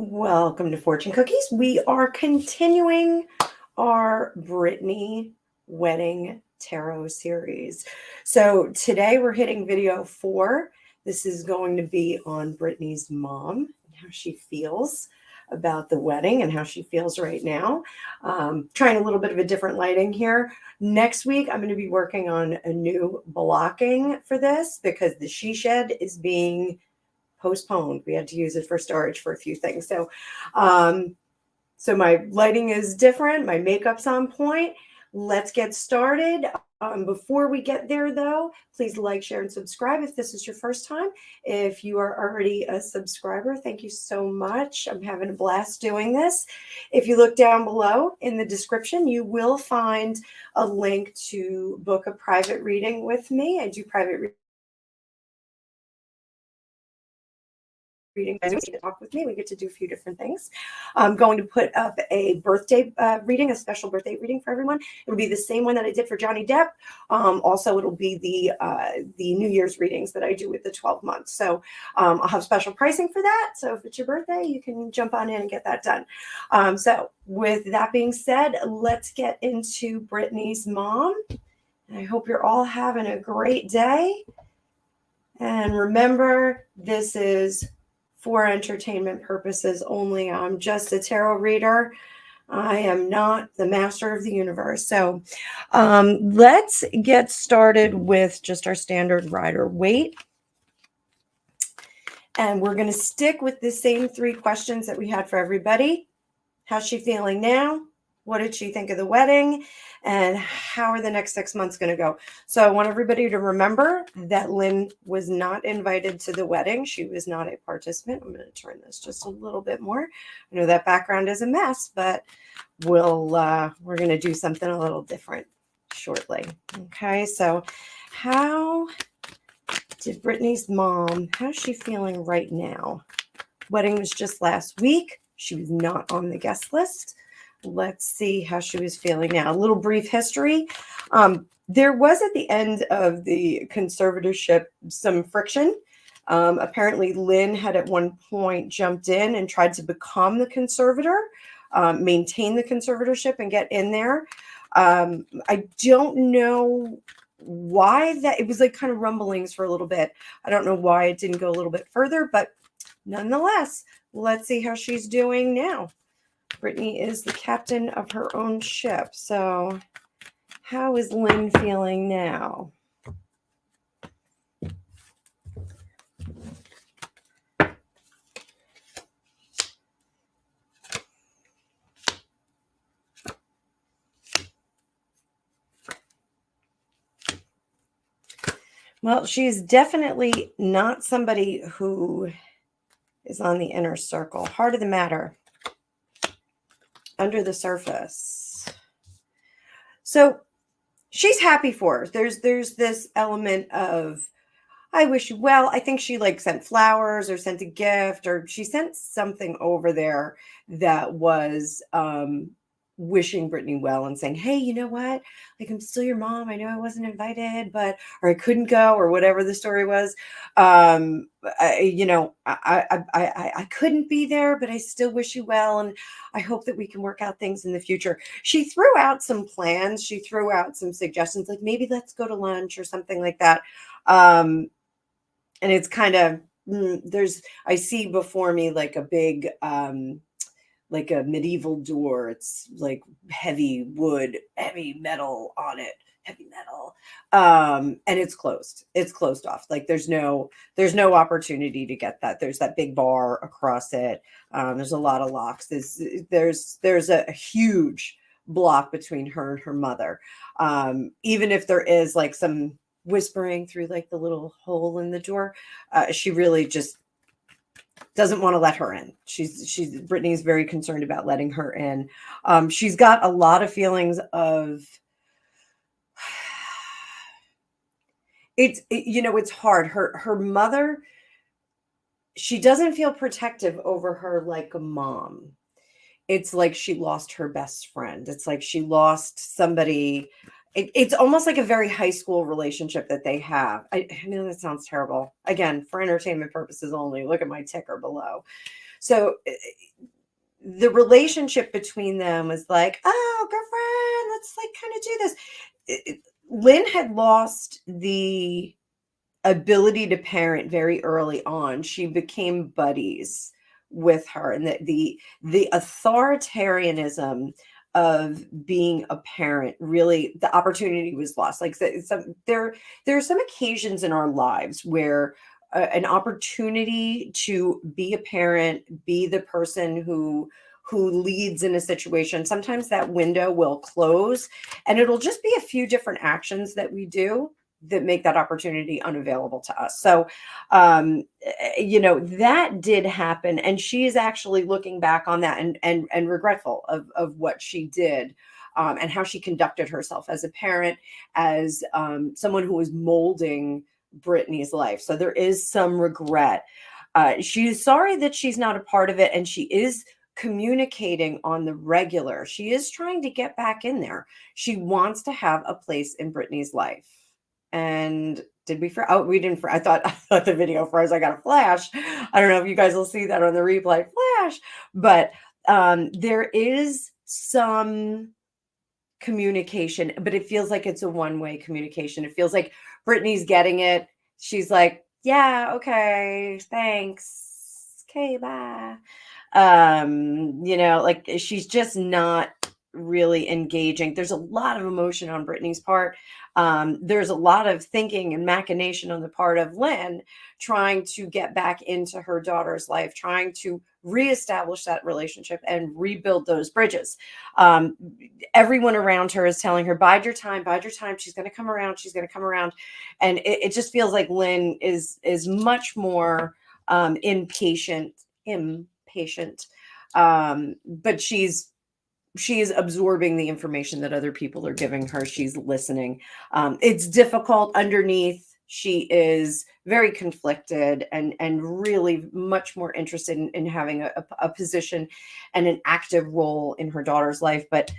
Welcome to Fortune Cookies. We are continuing our Britney wedding tarot series. So today we're hitting video 4. This is going to be on Britney's mom and how she feels about the wedding and how she feels right now. Trying a little bit of a different lighting here. Next week, I'm going to be working on a new blocking for this because the she shed is being postponed. We had to use it for storage for a few things. So my lighting is different. My makeup's on point. Let's get started. Before we get there, though, please like, share, and subscribe if this is your first time. If you are already a subscriber, thank you so much. I'm having a blast doing this. If you look down below in the description, you will find a link to book a private reading with me. I do private reading. You get to talk with me. We get to do a few different things. I'm going to put up a birthday reading, a special birthday reading for everyone. It'll be the same one that I did for Johnny Depp. Also, it'll be the New Year's readings that I do with the 12 months. So I'll have special pricing for that. So if it's your birthday, you can jump on in and get that done. So with that being said, let's get into Britney's mom. I hope you're all having a great day. And remember, this is for entertainment purposes only. I'm just a tarot reader. I am not the master of the universe. So let's get started with just our standard rider weight. And we're going to stick with the same 3 questions that we had for everybody. How's she feeling now? What did she think of the wedding? And how are the next 6 months going to go? So I want everybody to remember that Lynn was not invited to the wedding. She was not a participant. I'm going to turn this just a little bit more. I know that background is a mess, but we're going to do something a little different shortly. Okay, so how did Britney's mom, how's she feeling right now? Wedding was just last week. She was not on the guest list. Let's see how she was feeling now. A little brief history. There was at the end of the conservatorship some friction. Apparently, Lynn had at one point jumped in and tried to become the conservator, maintain the conservatorship and get in there. I don't know why that, it was like kind of rumblings for a little bit. I don't know why it didn't go a little bit further, but nonetheless, let's see how she's doing now. Britney is the captain of her own ship. So how is Lynn feeling now? Well, she's definitely not somebody who is on the inner circle. Heart of the matter. Under the surface. So she's happy for her. There's this element of, I wish you well. I think she like sent flowers or sent a gift or she sent something over there that was wishing Britney well and saying, hey, you know what? Like, I'm still your mom. I know I wasn't invited, but, or I couldn't go, or whatever the story was. I couldn't be there, but I still wish you well. And I hope that we can work out things in the future. She threw out some plans. She threw out some suggestions, like maybe let's go to lunch or something like that. And it's kind of, I see before me like a big, like a medieval door. It's like heavy wood, heavy metal on it, heavy metal. And it's closed. It's closed off. Like there's no opportunity to get that. There's that big bar across it. There's a lot of locks. There's a huge block between her and her mother. Even if there is like some whispering through like the little hole in the door, she really just doesn't want to let her in. Britney's very concerned about letting her in. She's got a lot of feelings of, it's hard. Her mother, she doesn't feel protective over her like a mom. It's like she lost her best friend. It's like she lost somebody. It's almost like a very high school relationship that they have. I know that sounds terrible. Again, for entertainment purposes only. Look at my ticker below. So the relationship between them was like, oh, girlfriend, let's like kind of do this. Lynn had lost the ability to parent very early on. She became buddies with her, and the authoritarianism of being a parent, really the opportunity was lost. Like there are some occasions in our lives where an opportunity to be a parent, be the person who leads in a situation, sometimes that window will close, and it'll just be a few different actions that we do that make that opportunity unavailable to us. So, that did happen, and she is actually looking back on that and regretful of what she did, and how she conducted herself as a parent, as someone who was molding Brittany's life. So there is some regret. She's sorry that she's not a part of it, and she is communicating on the regular. She is trying to get back in there. She wants to have a place in Brittany's life. And did we for oh we didn't for I thought the video froze. I got a flash. I don't know if you guys will see that on the replay flash, but there is some communication, but it feels like it's a one-way communication. It feels like Brittany's getting it. She's like, yeah, okay, thanks. Okay, bye. Like she's just not really engaging. There's a lot of emotion on Brittany's part. There's a lot of thinking and machination on the part of Lynn, trying to get back into her daughter's life, trying to reestablish that relationship and rebuild those bridges. Everyone around her is telling her, bide your time, bide your time. She's going to come around. She's going to come around. And it just feels like Lynn is much more impatient, but she is absorbing the information that other people are giving her. She's listening. It's difficult underneath. She is very conflicted and really much more interested in having a position and an active role in her daughter's life. But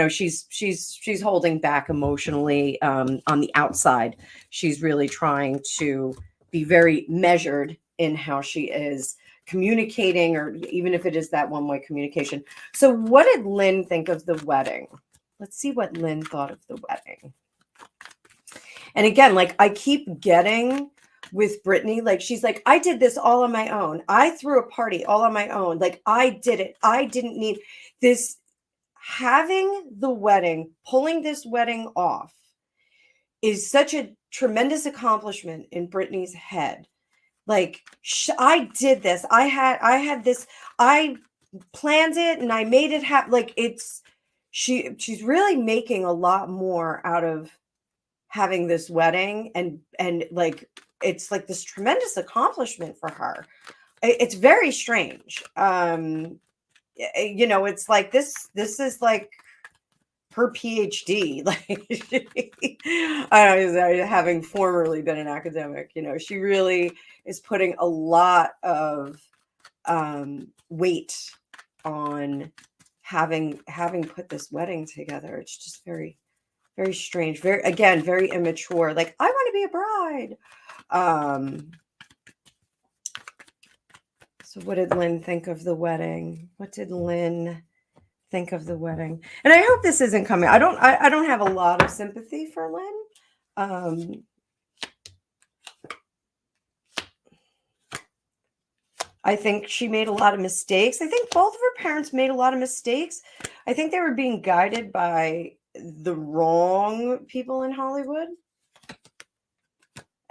she's holding back emotionally. On the outside, she's really trying to be very measured in how she is communicating, or even if it is that one-way communication. So what did Lynn think of the wedding? Let's see what Lynn thought of the wedding. And again, like I keep getting with Britney, like she's like, I did this all on my own. I threw a party all on my own. Like I did it. I didn't need this. Having the wedding, pulling this wedding off is such a tremendous accomplishment in Britney's head. Like I did this. I had this. I planned it and I made it happen. Like she's really making a lot more out of having this wedding, and like it's like this tremendous accomplishment for her. It's very strange. It's like this is like her PhD. Like having formerly been an academic, she really is putting a lot of weight on having put this wedding together. It's just very, very strange. Very immature. Like, I want to be a bride. So what did Lynn think of the wedding? What did Lynn think of the wedding? And I hope this isn't coming. I don't have a lot of sympathy for Lynn. I think she made a lot of mistakes. I think both of her parents made a lot of mistakes. I think they were being guided by the wrong people in Hollywood.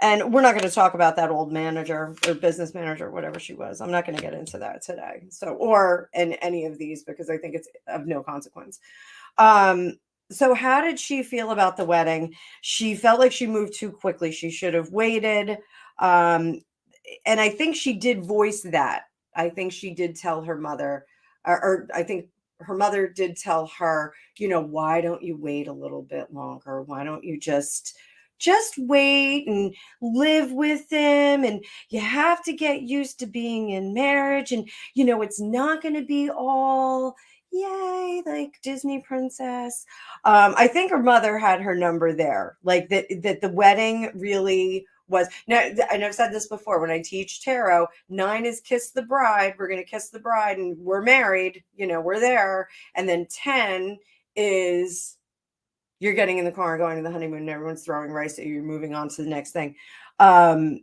And we're not going to talk about that old manager or business manager, whatever she was. I'm not going to get into that today. Or in any of these, because I think it's of no consequence. So how did she feel about the wedding? She felt like she moved too quickly. She should have waited. And I think she did voice that. I think she did tell her mother, or I think her mother did tell her, why don't you wait a little bit longer? Why don't you just wait and live with him? And you have to get used to being in marriage. And, it's not going to be all yay, like Disney princess. I think her mother had her number there, like that the wedding really was. Now, and I've said this before, when I teach tarot, 9 is kiss the bride. We're going to kiss the bride and we're married, we're there. And then 10 is you're getting in the car and going to the honeymoon and everyone's throwing rice at you. You're moving on to the next thing. The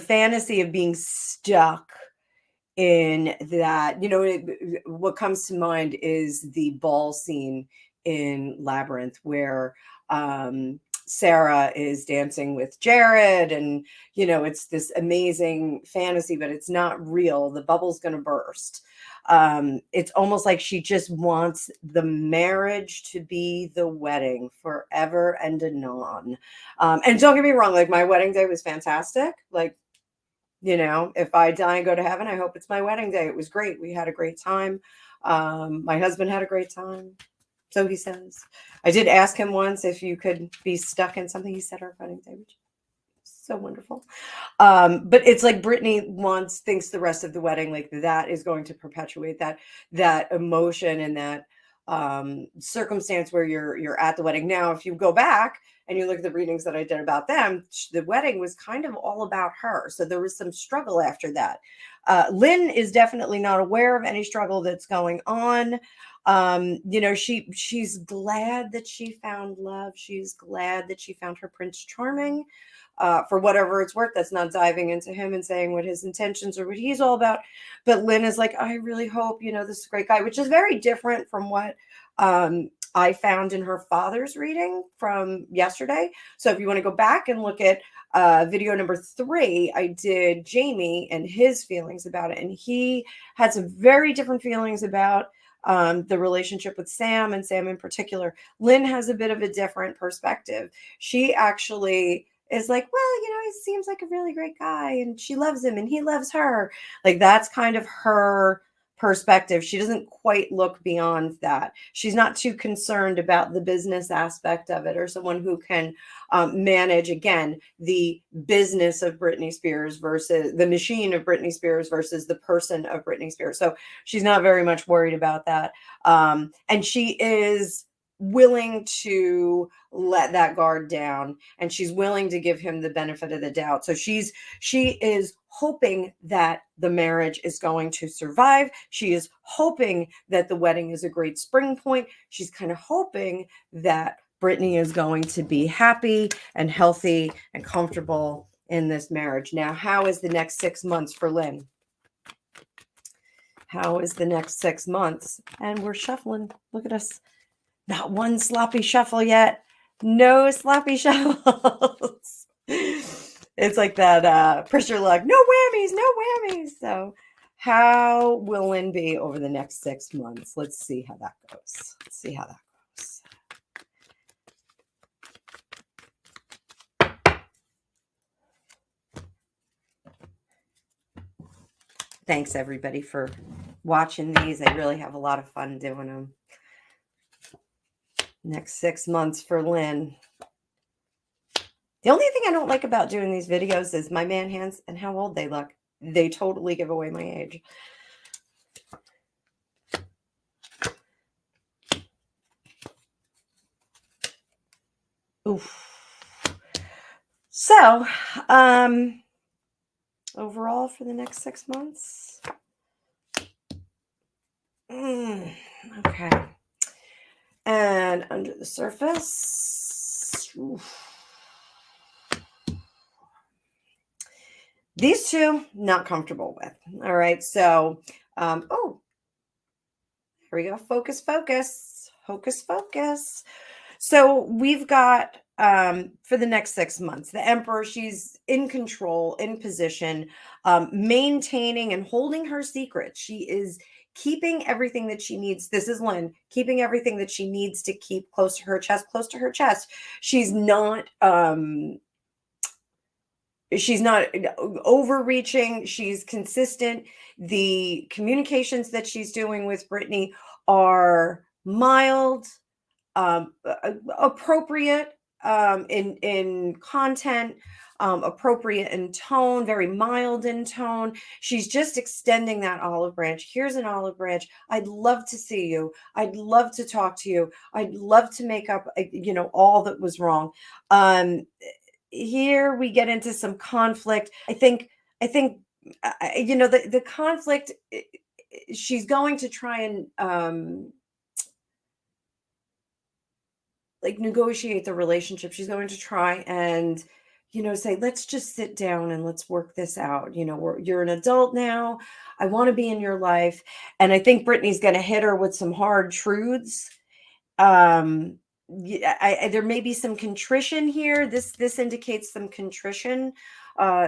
fantasy of being stuck in that, what comes to mind is the ball scene in Labyrinth where Sarah is dancing with Jared, and it's this amazing fantasy, but it's not real. The bubble's going to burst. It's almost like she just wants the marriage to be the wedding forever and anon. And don't get me wrong, like my wedding day was fantastic. Like, if I die and go to heaven, I hope it's my wedding day. It was great. We had a great time. My husband had a great time. So he says. I did ask him once if you could be stuck in something. He said our wedding day, which is so wonderful. But it's like Britney thinks the rest of the wedding, like that is going to perpetuate that emotion and that circumstance where you're at the wedding. Now, if you go back and you look at the readings that I did about them, the wedding was kind of all about her. So there was some struggle after that. Lynn is definitely not aware of any struggle that's going on. She's glad that she found love. She's glad that she found her Prince Charming. For whatever it's worth, that's not diving into him and saying what his intentions or what he's all about. But Lynn is like, I really hope, this is a great guy, which is very different from what I found in her father's reading from yesterday. So if you want to go back and look at video number 3, I did Jamie and his feelings about it. And he had some very different feelings about the relationship with Sam, and Sam in particular. Lynn has a bit of a different perspective. She actually is like, well, he seems like a really great guy and she loves him and he loves her. Like that's kind of her perspective. She doesn't quite look beyond that. She's not too concerned about the business aspect of it, or someone who can manage, again, the business of Britney Spears versus the machine of Britney Spears versus the person of Britney Spears. So she's not very much worried about that. And she is willing to let that guard down, and she's willing to give him the benefit of the doubt. So she is hoping that the marriage is going to survive. She is hoping that the wedding is a great spring point. She's kind of hoping that Britney is going to be happy and healthy and comfortable in this marriage. Now, how is the next 6 months for Lynn? How is the next 6 months? And we're shuffling. Look at us. Not one sloppy shuffle yet. No sloppy shuffles. It's like that pressure luck. No whammies, no whammies. So how will Lynn be over the next 6 months? Let's see how that goes. Let's see how that goes. Thanks, everybody, for watching these. I really have a lot of fun doing them. Next 6 months for Lynn. The only thing I don't like about doing these videos is my man hands and how old they look. They totally give away my age. Oof. So, overall for the next 6 months. Okay. And under the surface, these two, not comfortable with. All right. So, here we go. Focus, focus, hocus, focus. So we've got, for the next 6 months, the Emperor, she's in control, in position, maintaining and holding her secrets. She is keeping everything that she needs. This is Lynn, keeping everything that she needs to keep close to her chest, close to her chest. She's not overreaching. She's consistent. The communications that she's doing with Britney are mild, appropriate in content, appropriate in tone, very mild in tone. She's just extending that olive branch. Here's an olive branch. I'd love to see you. I'd love to talk to you. I'd love to make up, all that was wrong. here we get into some conflict. I think the conflict, she's going to try and like negotiate the relationship. She's going to try and say, let's just sit down and let's work this out. You're an adult now. I want to be in your life. And I think Brittany's going to hit her with some hard truths. Yeah, there may be some contrition here. This indicates some contrition,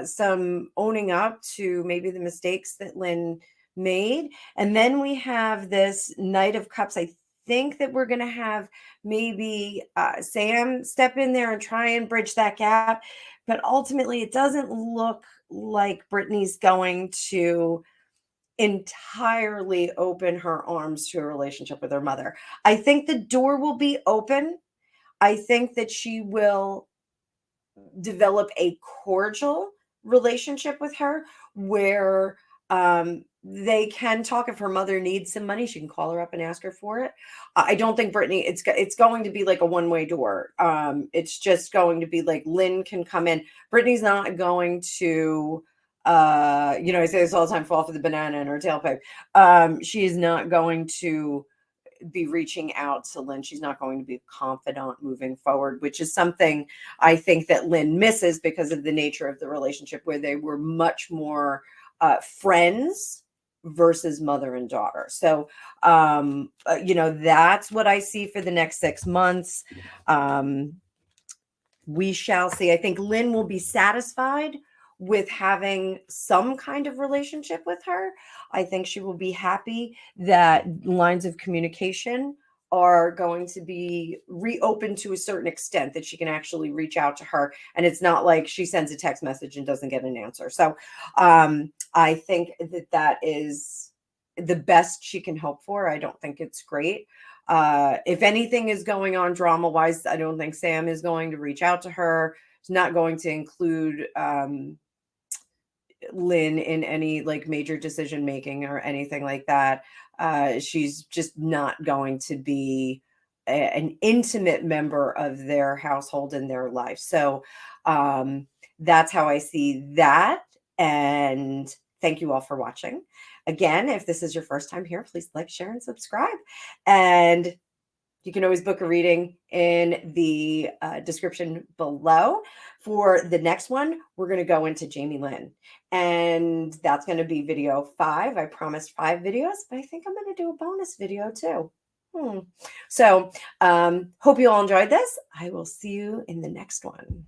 some owning up to maybe the mistakes that Lynn made. And then we have this Knight of Cups. I think that we're going to have maybe Sam step in there and try and bridge that gap. But ultimately, it doesn't look like Brittany's going to entirely open her arms to a relationship with her mother. I think the door will be open. I think that she will develop a cordial relationship with her where they can talk. If her mother needs some money, she can call her up and ask her for it. I don't think Brittany, it's going to be like a one-way door. It's just going to be like Lynn can come in. Brittany's not going to I say this all the time, fall for the banana in her tailpipe. She is not going to be reaching out to Lynn. She's not going to be a confidant moving forward, which is something I think that Lynn misses because of the nature of the relationship, where they were much more friends versus mother and daughter. So, that's what I see for the next 6 months. We shall see. I think Lynn will be satisfied with having some kind of relationship with her. I think she will be happy that lines of communication are going to be reopened to a certain extent, that she can actually reach out to her. And it's not like she sends a text message and doesn't get an answer. So I think that is the best she can hope for. I don't think it's great. If anything is going on drama wise, I don't think Sam is going to reach out to her. He's not going to include Lynn in any like major decision making or anything like that. She's just not going to be an intimate member of their household and their life. So that's how I see that. And thank you all for watching. Again, if this is your first time here, please like, share, and subscribe. And you can always book a reading in the description below. For the next one, we're going to go into Jamie Lynn. And that's going to be video 5. I promised 5 videos, but I think I'm going to do a bonus video too. So hope you all enjoyed this. I will see you in the next one.